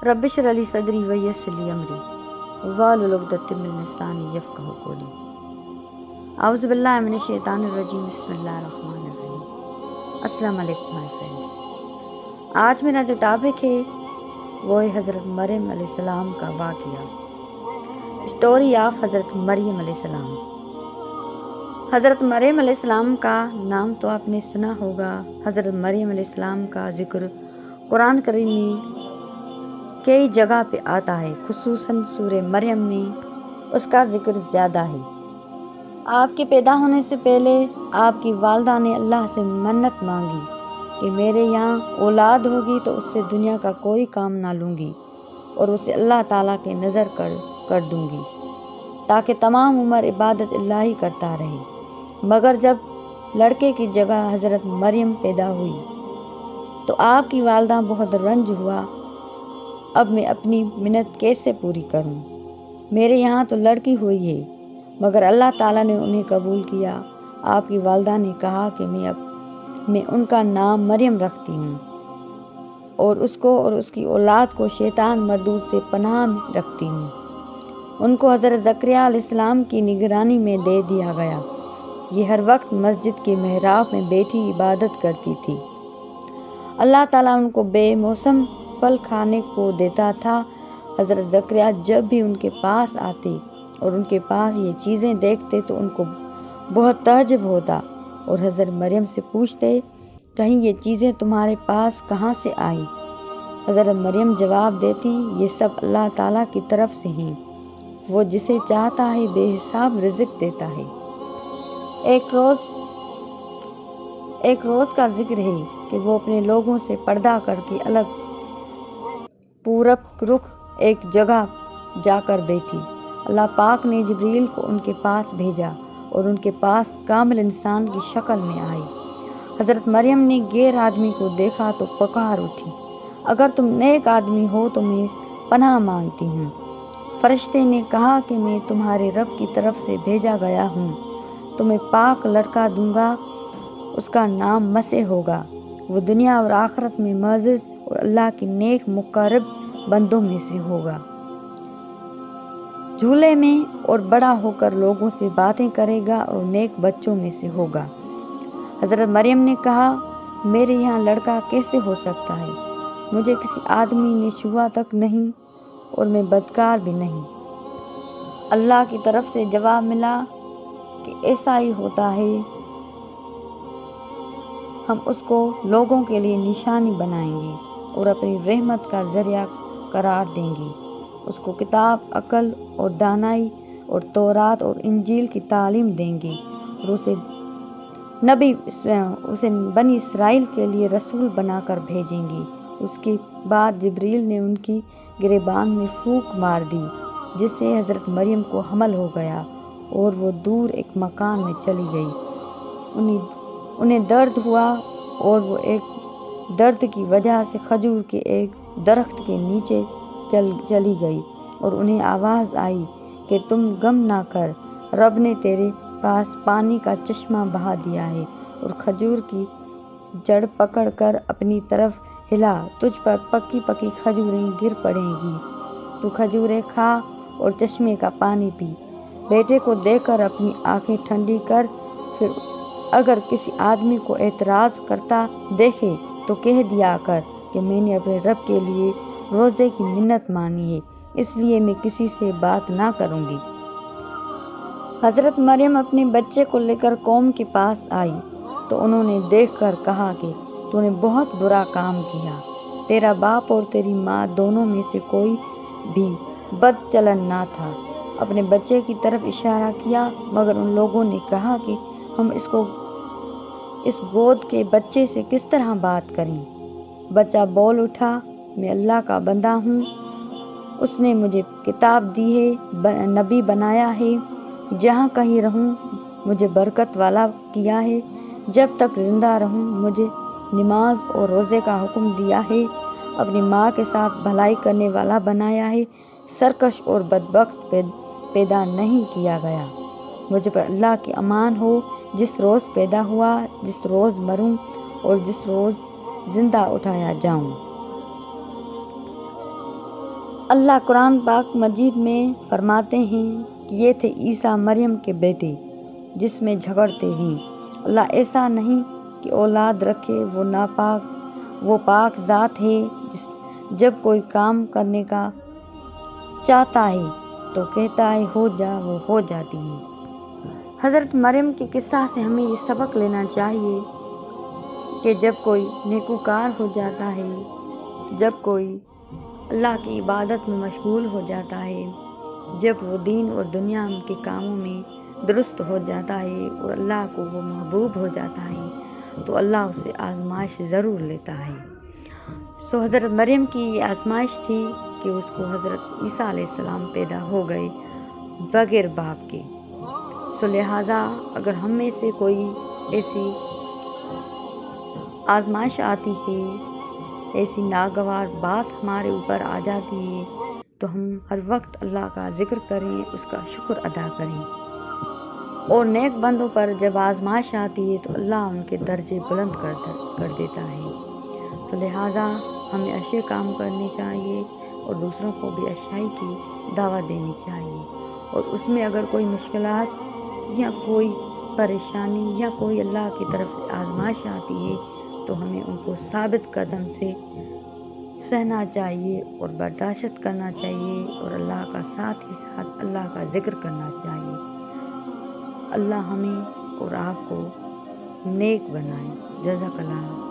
رب اشرح لی صدری ویسر لی امری واحلل عقدۃ من لسانی یفقہوا قولی۔ اعوذ باللہ من الشیطان الرجیم، بسم اللہ الرحمن الرحیم۔ السلام علیکم مائی فرینڈس۔ آج میرا جو ٹاپک ہے وہ ہے حضرت مریم علیہ السلام کا واقعہ، اسٹوری آف حضرت مریم علیہ السلام۔ حضرت مریم علیہ السلام کا نام تو آپ نے سنا ہوگا۔ حضرت مریم علیہ السلام کا ذکر قرآن کریم میں کئی جگہ پہ آتا ہے، خصوصاً سورہ مریم میں اس کا ذکر زیادہ ہے۔ آپ کے پیدا ہونے سے پہلے آپ کی والدہ نے اللہ سے منت مانگی کہ میرے یہاں اولاد ہوگی تو اس سے دنیا کا کوئی کام نہ لوں گی اور اسے اللہ تعالیٰ کے نظر کر دوں گی تاکہ تمام عمر عبادت اللہ ہی کرتا رہے۔ مگر جب لڑکے کی جگہ حضرت مریم پیدا ہوئی تو آپ کی والدہ بہت رنج ہوا، اب میں اپنی منت کیسے پوری کروں؟ میرے یہاں تو لڑکی ہوئی ہے، مگر اللہ تعالیٰ نے انہیں قبول کیا۔ آپ کی والدہ نے کہا کہ میں ان کا نام مریم رکھتی ہوں اور اس کو اور اس کی اولاد کو شیطان مردود سے پناہ میں رکھتی ہوں۔ ان کو حضرت زکریا علیہ السلام کی نگرانی میں دے دیا گیا۔ یہ ہر وقت مسجد کے محراب میں بیٹھی عبادت کرتی تھی۔ اللہ تعالیٰ ان کو بے موسم پھل کھانے کو دیتا تھا۔ حضرت زکریا جب بھی ان کے پاس آتے اور ان کے پاس یہ چیزیں دیکھتے تو ان کو بہت تعجب ہوتا اور حضرت مریم سے پوچھتے، کہیں یہ چیزیں تمہارے پاس کہاں سے آئیں؟ حضرت مریم جواب دیتی، یہ سب اللہ تعالیٰ کی طرف سے ہیں، وہ جسے چاہتا ہے بے حساب رزق دیتا ہے۔ ایک روز کا ذکر ہے کہ وہ اپنے لوگوں سے پردہ کر کے الگ پورب رخ ایک جگہ جا کر بیٹھی۔ اللہ پاک نے جبریل کو ان کے پاس بھیجا اور ان کے پاس کامل انسان کی شکل میں آئی۔ حضرت مریم نے غیر آدمی کو دیکھا تو پکار اٹھی، اگر تم نیک آدمی ہو تو میں پناہ مانگتی ہوں۔ فرشتے نے کہا کہ میں تمہارے رب کی طرف سے بھیجا گیا ہوں، تمہیں پاک لڑکا دوں گا، اس کا نام مسیح ہوگا، وہ دنیا اور آخرت میں معزز اور اللہ کے نیک مقرب بندوں میں سے ہوگا، جھولے میں اور بڑا ہو کر لوگوں سے باتیں کرے گا اور نیک بچوں میں سے ہوگا۔ حضرت مریم نے کہا، میرے یہاں لڑکا کیسے ہو سکتا ہے؟ مجھے کسی آدمی نے چھوا تک نہیں اور میں بدکار بھی نہیں۔ اللہ کی طرف سے جواب ملا کہ ایسا ہی ہوتا ہے، ہم اس کو لوگوں کے لیے نشانی بنائیں گے اور اپنی رحمت کا ذریعہ قرار دیں گے۔ اس کو کتاب، عقل اور دانائی اور تورات اور انجیل کی تعلیم دیں گے اور اسے بنی اسرائیل کے لیے رسول بنا کر بھیجیں گے۔ اس کے بعد جبریل نے ان کی گریبان میں پھونک مار دی، جس سے حضرت مریم کو حمل ہو گیا اور وہ دور ایک مکان میں چلی گئی۔ انہیں درد ہوا اور وہ ایک درد کی وجہ سے کھجور کے ایک درخت کے نیچے چلی گئی اور انہیں آواز آئی کہ تم غم نہ کر، رب نے تیرے پاس پانی کا چشمہ بہا دیا ہے اور کھجور کی جڑ پکڑ کر اپنی طرف ہلا، تجھ پر پکی پکی کھجوریں گر پڑیں گی، تو کھجوریں کھا اور چشمے کا پانی پی۔ بیٹے کو دیکھ کر اپنی آنکھیں ٹھنڈی کر، پھر اگر کسی آدمی کو اعتراض کرتا دیکھے تو کہہ دیا کر کہ میں نے اپنے رب کے لیے روزے کی منت مانی ہے، اس لیے میں کسی سے بات نہ کروں گی۔ حضرت مریم اپنے بچے کو لے کر قوم کے پاس آئی تو انہوں نے دیکھ کر کہا کہ تو نے بہت برا کام کیا، تیرا باپ اور تیری ماں دونوں میں سے کوئی بھی بد چلن نہ تھا۔ اپنے بچے کی طرف اشارہ کیا، مگر ان لوگوں نے کہا کہ ہم اس گود کے بچے سے کس طرح بات کریں؟ بچہ بول اٹھا، میں اللہ کا بندہ ہوں، اس نے مجھے کتاب دی ہے، نبی بنایا ہے، جہاں کہیں رہوں مجھے برکت والا کیا ہے، جب تک زندہ رہوں مجھے نماز اور روزے کا حکم دیا ہے، اپنی ماں کے ساتھ بھلائی کرنے والا بنایا ہے، سرکش اور بدبخت پیدا نہیں کیا گیا۔ مجھ پر اللہ کی امان ہو، جس روز پیدا ہوا، جس روز مروں اور جس روز زندہ اٹھایا جاؤں۔ اللہ قرآن پاک مجید میں فرماتے ہیں کہ یہ تھے عیسیٰ مریم کے بیٹے جس میں جھگڑتے ہیں۔ اللہ ایسا نہیں کہ اولاد رکھے، وہ پاک ذات ہے جب کوئی کام کرنے کا چاہتا ہے تو کہتا ہے ہو جا، وہ ہو جاتی ہے۔ حضرت مریم کے قصہ سے ہمیں یہ سبق لینا چاہیے کہ جب کوئی نیکوکار ہو جاتا ہے، جب کوئی اللہ کی عبادت میں مشغول ہو جاتا ہے، جب وہ دین اور دنیا کے کاموں میں درست ہو جاتا ہے اور اللہ کو وہ محبوب ہو جاتا ہے تو اللہ اسے آزمائش ضرور لیتا ہے۔ حضرت مریم کی یہ آزمائش تھی کہ اس کو حضرت عیسیٰ علیہ السلام پیدا ہو گئے بغیر باپ کے۔ لہٰذا اگر ہم میں سے کوئی ایسی آزمائش آتی ہے، ایسی ناگوار بات ہمارے اوپر آ جاتی ہے تو ہم ہر وقت اللہ کا ذکر کریں، اس کا شکر ادا کریں۔ اور نیک بندوں پر جب آزمائش آتی ہے تو اللہ ان کے درجے بلند کر دیتا ہے۔ لہٰذا ہمیں اچھے کام کرنے چاہیے اور دوسروں کو بھی اچھائی کی دعوت دینی چاہیے، اور اس میں اگر کوئی مشکلات یا کوئی پریشانی یا کوئی اللہ کی طرف سے آزمائش آتی ہے تو ہمیں ان کو ثابت قدم سے سہنا چاہیے اور برداشت کرنا چاہیے اور اللہ کا ساتھ ہی ساتھ اللہ کا ذکر کرنا چاہیے۔ اللہ ہمیں اور آپ کو نیک بنائے۔ جزاک اللہ۔